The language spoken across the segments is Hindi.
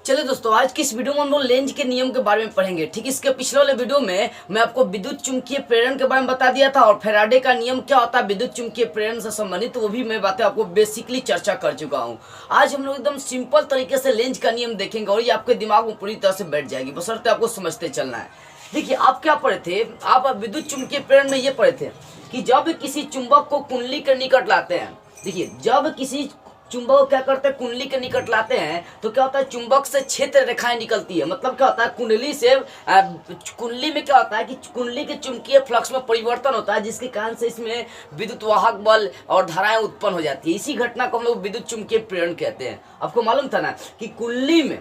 चलिए दोस्तों, आज की इस वीडियो में हम लोग लेंज के नियम के बारे में पढ़ेंगे। ठीक, इसके पिछले वाले वीडियो में मैं आपको विद्युत चुंबकीय प्रेरण के बारे में बता दिया था और फैराडे का नियम क्या होता है विद्युत चुंबकीय प्रेरण से संबंधित, वो भी मैं बातें आपको बेसिकली चर्चा कर चुका हूँ। आज हम लोग एकदम सिंपल तरीके से लेंज का नियम देखेंगे और ये आपके दिमाग में पूरी तरह से बैठ जाएगी, बशर्ते आपको समझते चलना है। देखिए, आप क्या पढ़े थे, आप विद्युत चुंबकीय प्रेरण में ये पढ़े थे कि जब किसी चुंबक को कुंडली के निकट लाते हैं, देखिए जब किसी चुंबक को क्या करते हैं, कुंडली के निकट लाते हैं तो क्या होता है, चुंबक से क्षेत्र रेखाएं निकलती है। मतलब क्या होता है, कुंडली से कुंडली में क्या होता है कि कुंडली के चुंबकीय फ्लक्स में परिवर्तन होता है, जिसके कारण से इसमें विद्युत वाहक बल और धाराएं उत्पन्न हो जाती है। इसी घटना को हम लोग विद्युत चुंबकीय प्रेरण कहते हैं। आपको मालूम था ना कि कुंडली में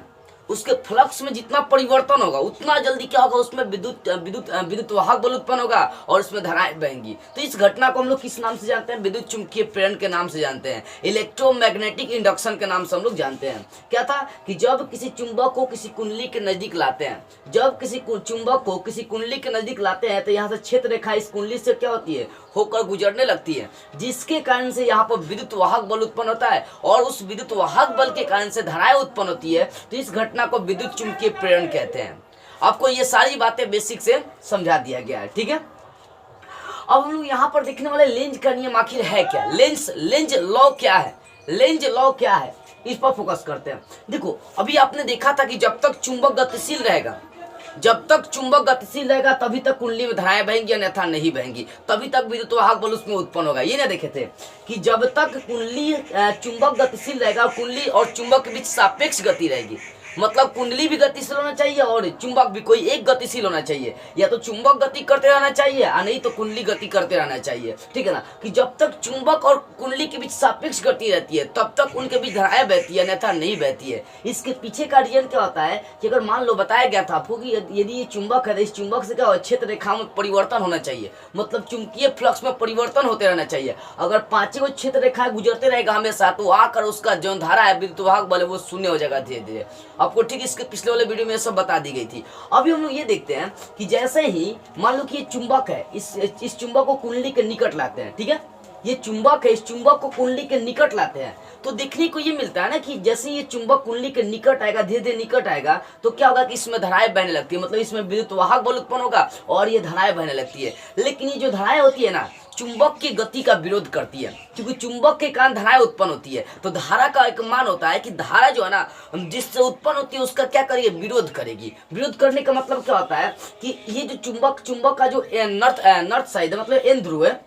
उसके फ्लक्स में जितना परिवर्तन होगा उतना जल्दी क्या होगा, उसमें विद्युत वाहक बल उत्पन्न होगा और उसमें धाराएं बहेंगी। तो इस घटना को हम लोग किस नाम से जानते हैं, विद्युत चुंबकीय प्रेरण के नाम से जानते हैं, इलेक्ट्रोमैग्नेटिक इंडक्शन के नाम से हम लोग जानते हैं। क्या था कि जब किसी चुंबक को किसी कुंडली के नजदीक लाते हैं, जब किसी चुंबक को किसी कुंडली के नजदीक लाते हैं तो यहाँ से क्षेत्र रेखा इस कुंडली से क्या होती है, होकर गुजरने लगती है, जिसके कारण से यहाँ पर विद्युत वाहक बल उत्पन्न होता है और उस विद्युत वाहक बल के कारण से धाराएं उत्पन्न होती है। तो इस घटना को विद्युत चुंबकीय प्रेरण कहते हैं। आपको ये सारी बातें बेसिक से समझा दिया गया है। ठीक है, अब हम लोग यहाँ पर देखने वाले लेंज का नियम आखिर है क्या, लेंज लॉ क्या है, लेंज लॉ क्या है, इस पर फोकस करते हैं। देखो, अभी आपने देखा था कि जब तक चुंबक गतिशील रहेगा, जब तक चुंबक गतिशील रहेगा तभी तक कुंडली में धाराएं बहेंगी, अन्यथा नहीं बहेंगी, तभी तक विद्युत वाहक बल उसमें उत्पन्न होगा। ये ना देखे थे कि जब तक कुंडली चुंबक गतिशील रहेगा, कुंडली और चुंबक के बीच सापेक्ष गति रहेगी, मतलब कुंडली भी गतिशील होना चाहिए और चुंबक भी कोई एक गतिशील होना चाहिए, या तो चुंबक गति करते रहना चाहिए या नहीं तो कुंडली गति करते रहना चाहिए। ठीक है ना, कि जब तक चुंबक और कुंडली के बीच सापेक्ष गति रहती है तब तक उनके बीच धाराएं बहती है, अन्यथा नहीं बहती है। इसके पीछे का रीजन क्या होता है कि अगर मान लो बताया गया था आपको कि यदि ये चुंबक है तो इस चुंबक से क्या हो, क्षेत्र रेखा में परिवर्तन होना चाहिए, मतलब चुंबकीय फ्लक्स में परिवर्तन होते रहना चाहिए। अगर 5 क्षेत्र रेखाएं गुजरते रहेगा हमेशा तो आकर उसका जो धारा है विद्युत वाहक बल है वो शून्य हो जाएगा धीरे धीरे। आपको ठीक इसके पिछले वाले वीडियो में सब बता दी गई थी। अभी हम लोग ये देखते हैं कि जैसे ही मान लो कि ये चुंबक है, इस चुंबक को कुंडली के निकट लाते हैं, ठीक है, ये चुंबक है, इस चुंबक को कुंडली के निकट लाते हैं तो देखने को ये मिलता है ना कि जैसे ये चुंबक कुंडली के निकट आएगा, धीरे धीरे निकट आएगा तो क्या होगा कि इसमें धाराएं बहने लगती है, मतलब इसमें विद्युत वाहक बल उत्पन्न होगा और ये धाराएं बहने लगती है। लेकिन ये जो धाराएं होती है ना, चुंबक की गति का विरोध करती है, क्योंकि चुंबक के कारण धाराएं उत्पन्न होती है। तो धारा का एक मान होता है कि धारा जो है ना जिससे उत्पन्न होती है उसका क्या करेगी, विरोध करेगी। विरोध करने का मतलब क्या होता है कि ये जो चुंबक का जो नॉर्थ साइड है, मतलब एन ध्रुव है,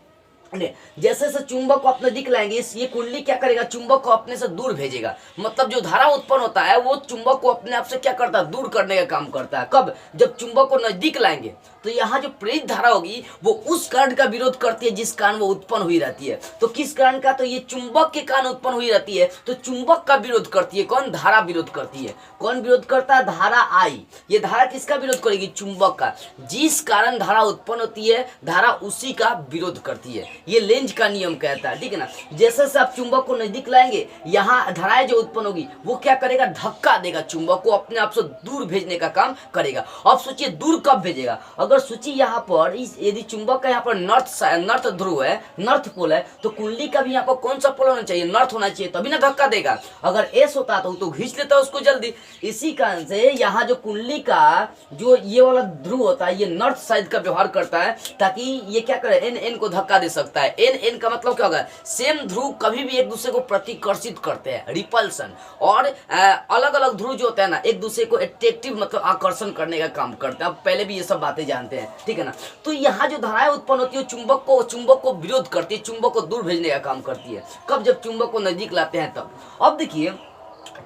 जैसे जैसे चुंबक को अपने दिख लाएंगे ये कुंडली क्या करेगा, चुंबक को अपने से दूर भेजेगा। मतलब जो धारा उत्पन्न होता है वो चुंबक को अपने आप से क्या करता है, दूर करने का काम करता है। कब, जब चुंबक को नजदीक लाएंगे तो यहाँ जो प्रेरित धारा होगी वो उस करंट का विरोध करती है जिस कारण वो उत्पन्न हुई रहती है। तो किस कारण का, तो ये चुंबक के कारण उत्पन्न हुई रहती है, तो चुंबक का विरोध करती है कौन, धारा विरोध करती है। कौन विरोध करता है, धारा आई। ये धारा किसका विरोध करेगी, चुंबक का। जिस कारण धारा उत्पन्न होती है धारा उसी का विरोध करती है। ये लेंज का नियम कहता है। ठीक है ना, जैसे जैसे आप चुंबक को नजदीक लाएंगे यहाँ धाराएं जो उत्पन्न होगी वो क्या करेगा, धक्का देगा, चुंबक को अपने आप से दूर भेजने का काम करेगा। अब सोचिए दूर कब भेजेगा, अगर सोचिए यहाँ पर यदि चुंबक का यहाँ पर नॉर्थ ध्रुव है, नॉर्थ पोल है, तो कुंडली का भी यहाँ पर कौन सा पोल होना चाहिए, नॉर्थ होना चाहिए, तभी ना धक्का देगा। अगर एस होता तो खींच लेता उसको जल्दी। इसी कारण से यहाँ जो कुंडली का जो ये वाला ध्रुव होता है ये नॉर्थ साइड का व्यवहार करता है ताकि ये क्या करे, एन को धक्का दे सकता है। एन का मतलब क्या होगा, सेम ध्रुव कभी भी एक दूसरे को प्रतिकर्षित करते हैं, रिपल्सन। और अलग अलग ध्रुव जो होता है ना एक दूसरे को अट्रैक्टिव मतलब आकर्षण करने का काम करते हैं। अब पहले भी ये सब बातें जानते हैं। ठीक है ना, तो यहाँ जो धाराएं उत्पन्न होती है चुंबक को विरोध करती है, चुंबक को दूर भेजने का काम करती है। कब, जब चुंबक को नजदीक लाते हैं तब। अब देखिए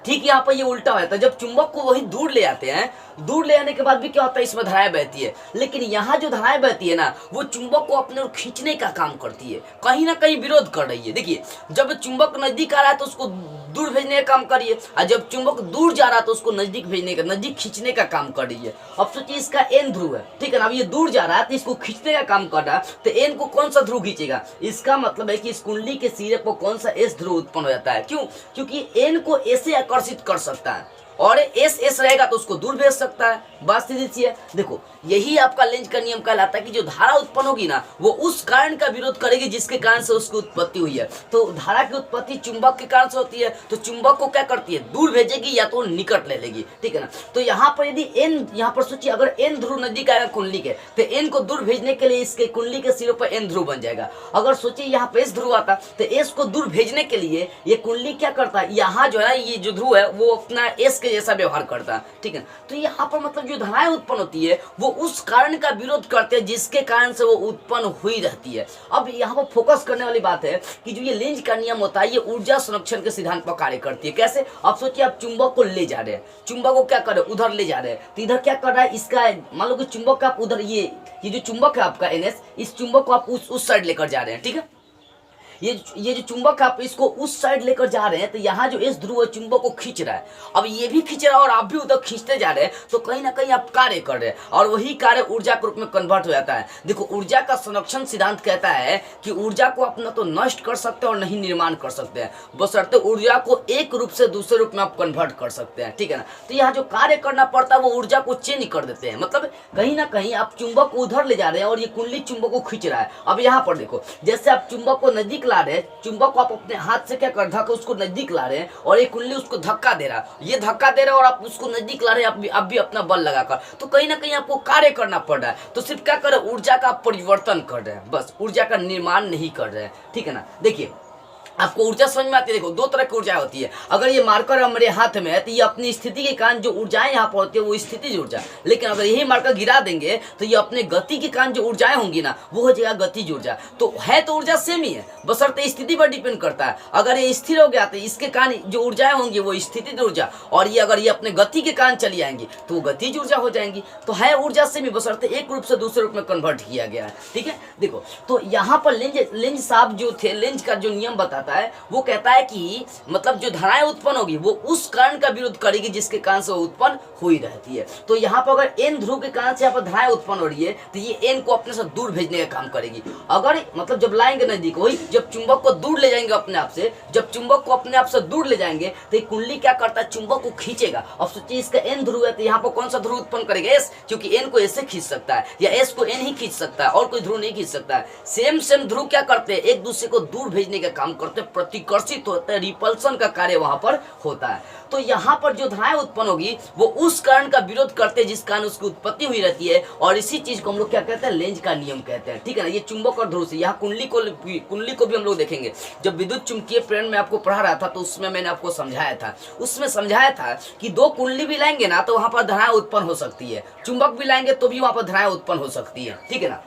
ठीक यहाँ पर ये उल्टा होता है, जब चुंबक को वही दूर ले आते हैं, दूर ले आने के बाद भी क्या होता है, इसमें धाराएं बहती है। लेकिन यहाँ जो धाराएं बहती है ना वो चुंबक को अपने ओर खींचने का काम करती है, कहीं ना कहीं विरोध कर रही है। देखिए, जब चुंबक नजदीक आ रहा है तो उसको दूर भेजने का काम करिए, और जब चुंबक दूर जा रहा है तो उसको नजदीक खींचने का काम कर रही है। अब सोचिए इसका एन ध्रुव है, ठीक है ना, अब ये दूर जा रहा है तो इसको खींचने का काम कर रहा है, तो एन को कौन सा ध्रुव खींचेगा, इसका मतलब है कि इस कुंडली के सिरे पर कौन सा एस ध्रुव उत्पन्न हो जाता है। क्यों, क्योंकि एन को ऐसे आकर्षित कर सकता है और एस एस रहेगा तो उसको दूर भेज सकता है। बात सीधी सी है। देखो यही आपका लेंज का नियम कहलाता है कि जो धारा उत्पन्न होगी ना वो उस कारण का विरोध करेगी जिसके कारण से उसकी उत्पत्ति हुई है। तो धारा की उत्पत्ति चुंबक के कारण से होती है, तो चुंबक को क्या करती है, दूर भेजेगी या तो निकट ले लेगी, ठीक है ना। तो यहाँ पर यदि एन, यहाँ पर सोचिए अगर एन ध्रुव नजदीक आएगा कुंडली के, तो एन को दूर भेजने के लिए इसके कुंडली के सिरों पर एन ध्रुव बन जाएगा। अगर सोचिए यहाँ पे एस ध्रुव आता तो एस को दूर भेजने के लिए ये कुंडली क्या करता है, यहाँ जो है ना ये जो ध्रुव है वो अपना एस के जैसा व्यवहार करता है, ठीक है। तो यहाँ पर मतलब जो धाराएं उत्पन्न होती है वो उस कारण का विरोध करते हैं जिसके कारण से वो उत्पन्न हुई रहती है। अब यहाँ पर फोकस करने वाली बात है कि जो ये लेंज का नियम होता है ये ऊर्जा संरक्षण के सिद्धांत पर कार्य करती है। कैसे, आप सोचिए आप चुंबक को ले जा रहे हैं, चुंबक को क्या कर रहे हैं, उधर ले जा रहे हैं, तो इधर क्या कर रहा है, इसका मान लो कि चुंबक का आप उधर ये जो चुंबक है आपका एनएस, इस चुंबक को आप उस साइड लेकर जा रहे हैं, ठीक है। ये जो चुंबक आप इसको उस साइड लेकर जा रहे हैं तो यहाँ जो इस ध्रुव चुंबक को खींच रहा है, अब ये भी खींच रहा है और आप भी उधर खींचते जा रहे हैं, तो कहीं ना कहीं आप कार्य कर रहे हैं और वही कार्य ऊर्जा के रूप में कन्वर्ट हो जाता है। देखो ऊर्जा का संरक्षण सिद्धांत कहता है कि ऊर्जा को आप न तो नष्ट कर सकते हैं और नहीं निर्माण कर सकते हैं, बशर्ते ऊर्जा को एक रूप से दूसरे रूप में आप कन्वर्ट कर सकते हैं, ठीक है ना। तो यहाँ जो कार्य करना पड़ता है वो ऊर्जा को चेंज कर देते हैं, मतलब कहीं ना कहीं आप चुंबक को उधर ले जा रहे हैं और ये कुंडली चुंबक को खींच रहा है। अब यहाँ पर देखो जैसे आप चुंबक को नजदीक ला रहे हैं, चुंबक को आप अपने हाथ से क्या कर धक्का उसको नजदीक ला रहे हैं और ये कुंडली उसको धक्का दे रहा है, ये धक्का दे रहा है और आप उसको नजदीक ला रहे हैं, आप भी अपना बल लगाकर, तो कहीं ना कहीं आपको कार्य करना पड़ रहा है। तो सिर्फ क्या कर रहे हैं, ऊर्जा का परिवर्तन कर रहे हैं, बस ऊर्जा का निर्माण नहीं कर रहे हैं, ठीक है ना। देखिए आपको ऊर्जा समझ में आती है। देखो दो तरह की ऊर्जा होती है, अगर ये मार्कर हमारे हाथ में है तो ये अपनी स्थिति के कारण जो ऊर्जाएं यहाँ पर होती है वो स्थितिज ऊर्जा, लेकिन अगर यही मार्कर गिरा देंगे तो ये अपने गति के कारण जो ऊर्जाएं होंगी ना वो हो जाएगा गतिज ऊर्जा। तो है तो ऊर्जा सेम ही है, बशर्ते स्थिति पर डिपेंड करता है। अगर ये स्थिर हो गया तो इसके कारण जो ऊर्जाएं होंगी वो स्थितिज ऊर्जा, और ये अगर ये अपने गति के कारण चली आएंगी तो वो गतिज ऊर्जा हो जाएंगी। तो है ऊर्जा सेम ही, बशर्ते एक रूप से दूसरे रूप में कन्वर्ट किया गया है, ठीक है। देखो तो यहाँ पर लेंज साहब जो थे, लेंज का जो नियम बताता है वो कहता है कि मतलब जो धाराएं उत्पन्न होगी वो उस कारण का विरोध करेगी जिसके कारण से वो उत्पन्न हुई रहती है। तो यहाँ पर अगर एन ध्रुव के कारण से यहाँ पर धाराएं उत्पन्न हो रही है तो ये एन को अपने से दूर भेजने का काम करेगी। अगर मतलब जब लाएंगे नजदीक, वही जब चुंबक को दूर ले जाएंगे अपने आप से, जब चुंबक को अपने आप से दूर ले जाएंगे तो ये कुंडली क्या करता है, चुंबक को खींचेगा। अब सोचिए इसका एन ध्रुव है तो यहाँ पर कौन सा ध्रुव उत्पन्न करेगा, एस, क्योंकि एन को एस से खींच सकता है या एस को एन ही खींच सकता है और कोई ध्रुव नहीं खींच सकता है। सेम ध्रुव क्या करते हैं, एक दूसरे को दूर भेजने का काम करते हैं, प्रतिकर्षित होता है, रिपल्सन का कार्य वहां पर होता है। तो यहाँ पर जो धाराएं उत्पन्न होगी वो उस कारण का विरोध करते हैं जिस कारण उसकी उत्पत्ति हुई रहती है, और इसी चीज को हम लोग क्या कहते हैं, लेंज का नियम कहते हैं, ठीक है ना। ये चुंबक और ध्रुव से, यहाँ कुंडली को भी हम लोग देखेंगे। जब विद्युत चुंबकीय प्रेरण में आपको पढ़ा रहा था तो उसमें मैंने आपको समझाया था कि दो कुंडली भी लाएंगे ना तो वहां पर धाराएं उत्पन्न हो सकती है, चुंबक भी लाएंगे तो भी वहां पर धाराएं उत्पन्न हो सकती है, ठीक है ना।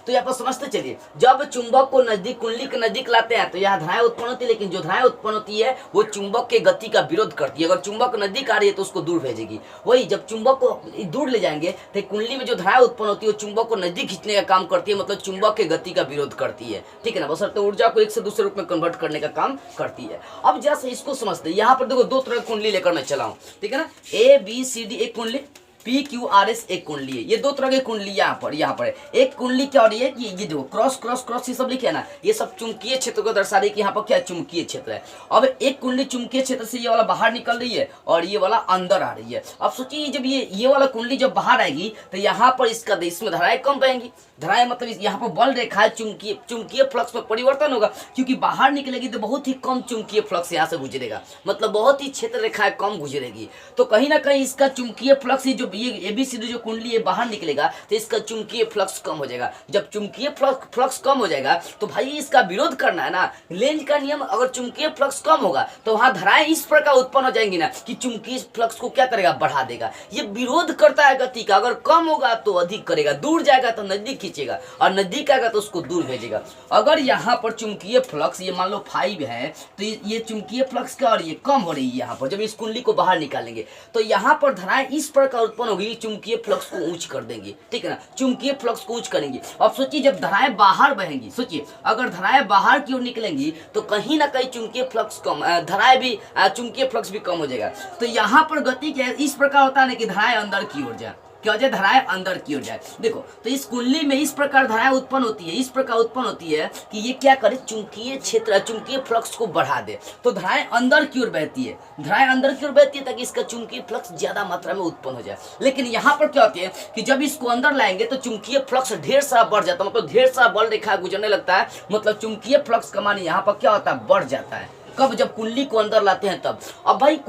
तो यहाँ पर समझते चलिए, जब चुंबक को नजदीक, कुंडली के नजदीक लाते हैं तो यहाँ धाराएं उत्पन्न होती है, लेकिन जो धाराएं उत्पन्न होती है वो चुंबक के गति का विरोध करती है। अगर चुंबक नजदीक आ रही है तो उसको दूर भेजेगी। वही जब चुंबक को दूर ले जाएंगे तो कुंडली में जो धाराएं उत्पन्न होती है वो चुंबक को नजदीक खींचने का काम करती है, मतलब चुंबक के गति का विरोध करती है, ठीक है ना। बशर्ते ऊर्जा को एक से दूसरे रूप में कन्वर्ट करने का काम करती है। अब जैसे इसको समझते हैं, यहाँ पर देखो दो तरह की कुंडली लेकर मैं चला हूँ, ठीक है ना। ए बी सी डी एक कुंडली, पी क्यू आर एस एक कुंडली है। ये दो तरह की कुंडली यहाँ पर है। एक कुंडली क्या हो रही है कि ये देखो क्रॉस क्रॉस क्रॉस ये सब लिखे है ना, ये सब चुंबकीय क्षेत्र को दर्शा रही है कि यहाँ पर क्या चुंबकीय क्षेत्र है। अब एक कुंडली चुंबकीय क्षेत्र से ये वाला बाहर निकल रही है और ये वाला अंदर आ रही है। अब सोचिए जब ये वाला कुंडली जब बाहर आएगी तो यहाँ पर इसमें धाराएं कम बहेंगी। धाराएं मतलब यहाँ पर बल रेखा है, चुंबकीय फ्लक्स में परिवर्तन होगा, क्योंकि बाहर निकलेगी तो बहुत ही कम चुंबकीय फ्लक्स यहाँ से गुजरेगा, मतलब बहुत ही क्षेत्र रेखाएं कम गुजरेगी। तो कहीं ना कहीं इसका चुंबकीय फ्लक्स जो ये एबीसीडी जो कुंडली है बाहर निकलेगा तो इसका चुंबकीय फ्लक्स कम हो जाएगा। जब चुंबकीय फ्लक्स कम हो जाएगा तो भाई इसका विरोध करना है ना, लेंज का नियम, अगर चुंबकीय फ्लक्स कम होगा तो वहां धाराएं इस प्रकार उत्पन्न हो जाएंगी ना कि चुंबकीय फ्लक्स को क्या करेगा, बढ़ा देगा। ये विरोध करता है गति का, अगर कम होगा तो अधिक करेगा, दूर जाएगा तो नजदीक खींचेगा और नजदीक आएगा तो उसको दूर भेजेगा। अगर यहाँ पर चुंबकीय फ्लक्स ये मान लो 5 है तो ये चुंबकीय फ्लक्स का और ये कम हो रही है यहाँ पर, जब इस कुंडली को बाहर निकालेंगे तो यहाँ पर धाराएं इस प्रकार उत्पन्न होगी, चुंबकीय फ्लक्स को ऊंच कर देंगे, ठीक है ना, चुंबकीय फ्लक्स को ऊंच करेंगे। अब सोचिए जब धाराएं बाहर बहेंगी, सोचिए अगर धाराएं बाहर की ओर निकलेंगी तो कहीं ना कहीं चुंबकीय फ्लक्स कम, धाराएं भी चुंबकीय फ्लक्स भी कम हो जाएगा। तो यहाँ पर गति क्या है, इस प्रकार होता है ना कि धाराएं अंदर की ओर जाए, क्या हो जाए, धाराएं अंदर की ओर जाए। देखो तो इस कुंडली में इस प्रकार धाराएं उत्पन्न होती है, इस प्रकार उत्पन्न होती है कि ये क्या करे, चुंबकीय क्षेत्र, चुंबकीय फ्लक्स को बढ़ा दे। तो धाराएं अंदर की ओर बहती है, धाराएं अंदर की ओर बहती है ताकि इसका चुंबकीय फ्लक्स ज्यादा मात्रा में उत्पन्न हो जाए। लेकिन यहाँ पर क्या होती है कि जब इसको अंदर लाएंगे तो चुंबकीय फ्लक्स ढेर सारा बढ़ जाता है, मतलब ढेर सारा बल रेखा गुजरने लगता है, मतलब चुंबकीय फ्लक्स का मान यहाँ पर क्या होता है, बढ़ जाता है। कब, जब कुंडली को अंदर लाते हैं तब। अब भाई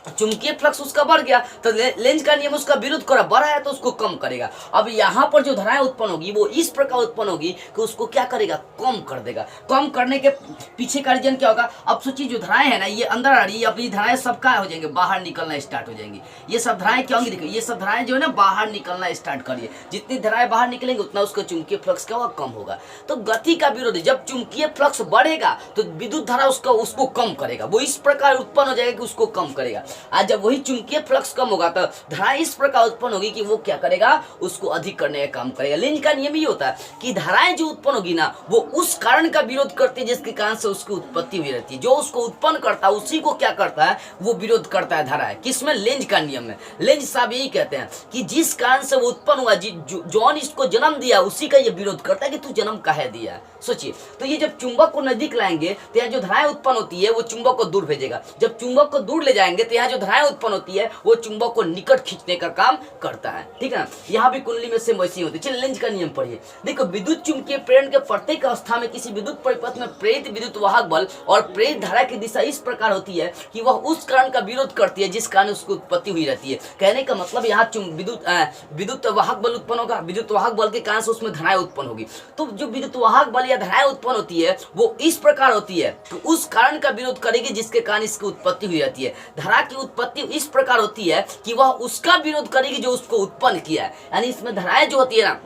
चुंबकीय फ्लक्स उसका बढ़ गया तो लेंज का नियम उसका विरुद्ध करा, बढ़ा है तो उसको कम करेगा। अब यहाँ पर जो धाराएं उत्पन्न होगी वो इस प्रकार उत्पन्न होगी कि उसको क्या करेगा, कम कर देगा। कम करने के पीछे का रीजन क्या होगा, अब सोचिए जो धाराएं है ना ये अंदर आ रही है, अब ये धाराएं सब क्या हो जाएंगे, बाहर निकलना स्टार्ट हो जाएंगी। ये सब धाराएं क्या होंगी, देखिए ये सब धाराएं जो है ना बाहर निकलना स्टार्ट करिए, जितनी धाराएं बाहर निकलेंगे उतना उसका चुंबकीय फ्लक्स क्या होगा, कम होगा। तो गति का विरोध, जब चुंबकीय फ्लक्स बढ़ेगा तो विद्युत धारा उसको कम करेगा, वो इस प्रकार उत्पन्न हो जाएगा कि उसको कम करेगा। आज जब वही चुंबकीय फ्लक्स कम होगा तो धारा इस प्रकार उत्पन्न होगी कि वो क्या करेगा, उसको अधिक करने का काम करेगा। लेंज का नियम ही होता है कि धाराएं जो उत्पन्न होगी ना वो उस कारण का विरोध करती है जिसके कारण से उसकी उत्पत्ति हुई रहती है। जो उसको उत्पन्न करता है उसी को क्या करता है, वो विरोध करता है धाराएं। किसमें, लेंज का नियम में। लेंज साहब यही कहते हैं कि जिस कारण से वो उत्पन्न हुआ, जौन इसको जन्म दिया उसी का ये विरोध करता है कि तू जन्म काहे दिया। सोचिए तो ये जब चुंबक को नजदीक लाएंगे तो यहाँ जो धाराएं उत्पन्न होती है वो चुंबक को दूर भेजेगा, जब चुंबक को दूर ले जाएंगे तो यहाँ जो धाराएं उत्पन्न होती है वो चुंबक को निकट खींचने का काम करता है। ठीक है ना, यहाँ भी कुंडली में सेम वैसी होती है। चलिए लेंज का नियम पढ़िए। देखो विद्युत चुंबकीय प्रेरण के प्रत्येक अवस्था में किसी विद्युत परिपथ में प्रेरित विद्युत वाहक बल और प्रेरित धारा की दिशा इस प्रकार होती है कि वह उस कारण का विरोध करती है जिस कारण उसकी उत्पत्ति हुई रहती है। कहने का मतलब यहाँ विद्युत वाहक बल उत्पन्न होगा, विद्युत वाहक बल के कारण से उसमें धाराएं उत्पन्न होगी। तो जो विद्युत वाहक बल या धाराएं उत्पन्न होती है वो इस प्रकार होती है कि उस कारण का विरोध करेगी जिसके कारण इसकी उत्पत्ति हुई रहती है। धारा की उत्पत्ति इस प्रकार होती है कि वह उसका विरोध करेगी जो उसको उत्पन्न किया है। यानी इसमें धाराएं जो होती है ना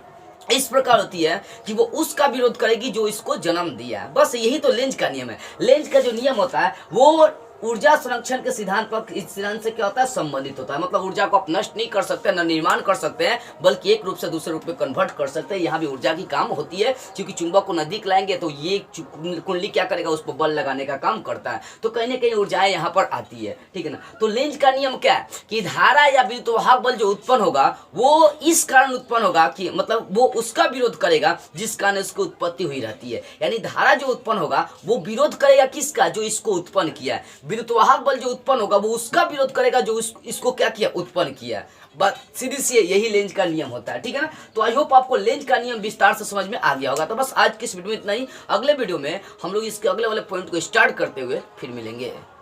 इस प्रकार होती है कि वो उसका विरोध करेगी जो इसको जन्म दिया है। बस यही तो लेंज का नियम है। लेंज का जो नियम होता है वो ऊर्जा संरक्षण के सिद्धांत पर, इस सिद्धांत से क्या होता है, संबंधित होता है। मतलब ऊर्जा को आप नष्ट नहीं कर सकते, न निर्माण कर सकते हैं, बल्कि एक रूप से दूसरे रूप में कन्वर्ट कर सकते हैं। यहाँ भी ऊर्जा की काम होती है, क्योंकि चुंबक को नजदीक लाएंगे तो ये कुंडली क्या करेगा, उसको बल लगाने का काम करता है। तो कहीं ना कहीं ऊर्जाएं यहाँ पर आती है। ठीक है ना, तो लेंज का नियम क्या है कि धारा या विद्युत वाहक बल जो उत्पन्न होगा वो इस कारण उत्पन्न होगा कि मतलब वो उसका विरोध करेगा जिस कारण उसकी उत्पत्ति हुई रहती है। यानी धारा जो उत्पन्न होगा वो विरोध करेगा किसका, जो इसको उत्पन्न किया है। विद्युत वाहक बल जो उत्पन्न होगा वो उसका विरोध करेगा जो इसको क्या किया, उत्पन्न किया। बस सीधी सी यही लेंज का नियम होता है। ठीक है ना, तो आई होप आपको लेंज का नियम विस्तार से समझ में आ गया होगा। तो बस आज की इस वीडियो में इतना ही। अगले वीडियो में हम लोग इसके अगले वाले पॉइंट को स्टार्ट करते हुए फिर मिलेंगे।